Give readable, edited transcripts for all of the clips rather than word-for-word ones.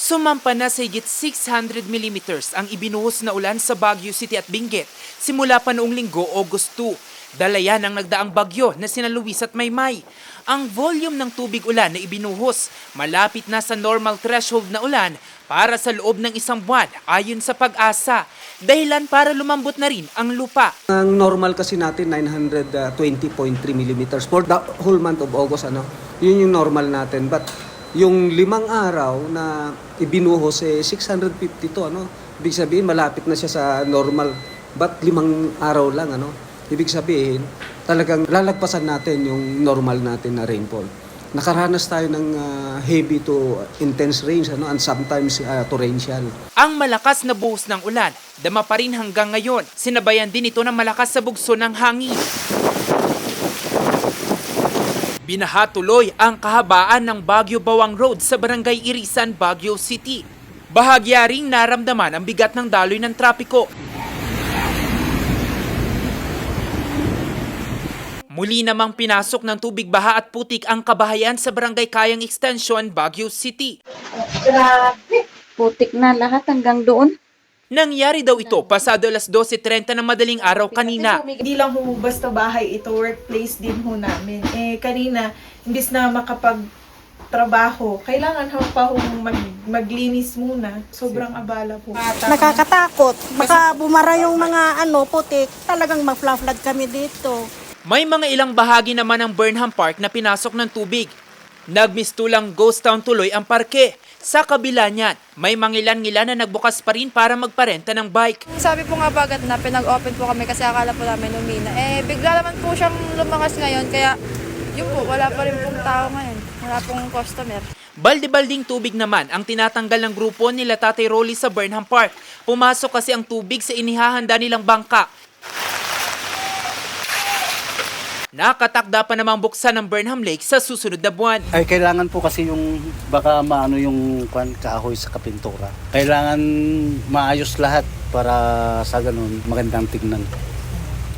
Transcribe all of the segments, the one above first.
Sumampa na sa higit 600 millimeters ang ibinuhos na ulan sa Baguio City at Benguet simula pa noong linggo, August 2. Dalayan ang nagdaang bagyo na sina Luis at Maymay. Ang volume ng tubig ulan na ibinuhos malapit na sa normal threshold na ulan para sa loob ng isang buwan ayon sa Pag-asa. Dahilan para lumambot na rin ang lupa. Ang normal kasi natin 920.3 millimeters for the whole month of August. Yun yung normal natin. But yung 5 araw na ibinuhos 652 ibig sabihin malapit na siya sa normal, but 5 araw lang ibig sabihin talagang lalagpasan natin yung normal natin na rainfall. Nakaranas tayo ng heavy to intense rains and sometimes torrential. Ang malakas na buhos ng ulan dama pa rin hanggang ngayon. Sinabayan din ito ng malakas sa bugso ng hangin. Binaha tuloy ang kahabaan ng Baguio Bawang Road sa Barangay Irisan, Baguio City. Bahagya ring naramdaman ang bigat ng daloy ng trapiko. Muli namang pinasok ng tubig baha at putik ang kabahayan sa Barangay Kayang Extension, Baguio City. Grabe, putik na lahat hanggang doon. Nangyari daw ito pasado alas 12:30 ng madaling araw kanina. Hindi lang ho basta bahay ito, workplace din ho namin. Kanina, imbis na makapagtrabaho, kailangan ho pa ho maglinis muna. Sobrang abala po. Nakakatakot. Baka bumara yung mga putik. Talagang ma-flood kami dito. May mga ilang bahagi naman ng Burnham Park na pinasok ng tubig. Nagmistulang ghost town tuloy ang parke. Sa kabila niyan, may mangilan-ngilan na nagbukas pa rin para magparenta ng bike. Sabi po nga bagat na pinag-open po kami kasi akala po namin umina. Bigla naman po siyang lumakas ngayon kaya yun po, wala pa rin pong tao ngayon. Wala pong customer. Balde-balding tubig naman ang tinatanggal ng grupo nila Tatay Rolly sa Burnham Park. Pumasok kasi ang tubig sa inihahanda nilang bangka. Nakatakda pa namang buksan ng Burnham Lake sa susunod na buwan. Ay kailangan po kasi yung baka maano yung kahoy sa kapintura. Kailangan maayos lahat para sa ganun magandang tignan.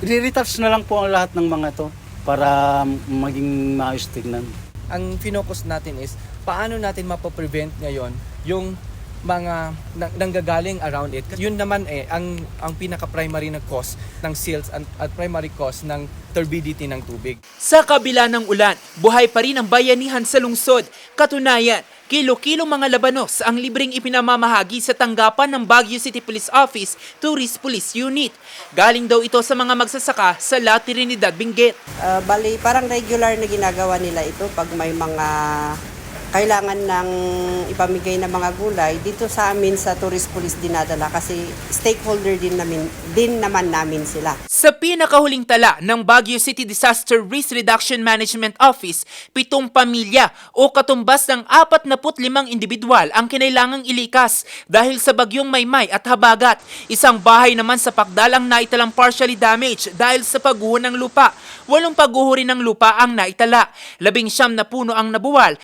I-retouch na lang po ang lahat ng mga to para maging maayos tignan. Ang focus natin is paano natin mapoprevent ngayon yung mga nanggagaling around it. Yun naman ang pinaka-primary na cause ng silts at primary cause ng turbidity ng tubig. Sa kabila ng ulan, buhay pa rin ang bayanihan sa lungsod. Katunayan, kilo-kilo mga labanos ang libreng ipinamamahagi sa tanggapan ng Baguio City Police Office Tourist Police Unit. Galing daw ito sa mga magsasaka sa La Trinidad, Benguet. Bali, parang regular na ginagawa nila ito pag may mga kailangan ng ipamigay na mga gulay dito sa amin sa Tourist Police dinadala kasi stakeholder din naman namin sila. Sa pinakahuling tala ng Baguio City Disaster Risk Reduction Management Office, 7 pamilya o katumbas ng 45 individual ang kinailangang ilikas dahil sa bagyong Maymay at Habagat. Isang bahay naman sa Pacdal ang naitalang partially damaged dahil sa pagguho ng lupa. 8 pagguho rin ng lupa ang naitala. 19 na puno ang nabuwal.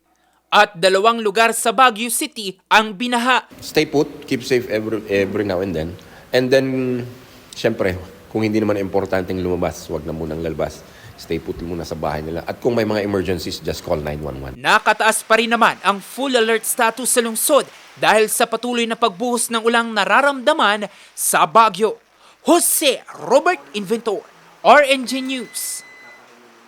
At 2 lugar sa Baguio City ang binaha. Stay put, keep safe every now and then. And then, syempre, kung hindi naman importanteng lumabas, wag na munang lalabas. Stay put muna sa bahay nila. At kung may mga emergencies, just call 911. Nakataas pa rin naman ang full alert status sa lungsod dahil sa patuloy na pagbuhos ng ulang nararamdaman sa Baguio. Jose Robert Inventor, RNG News.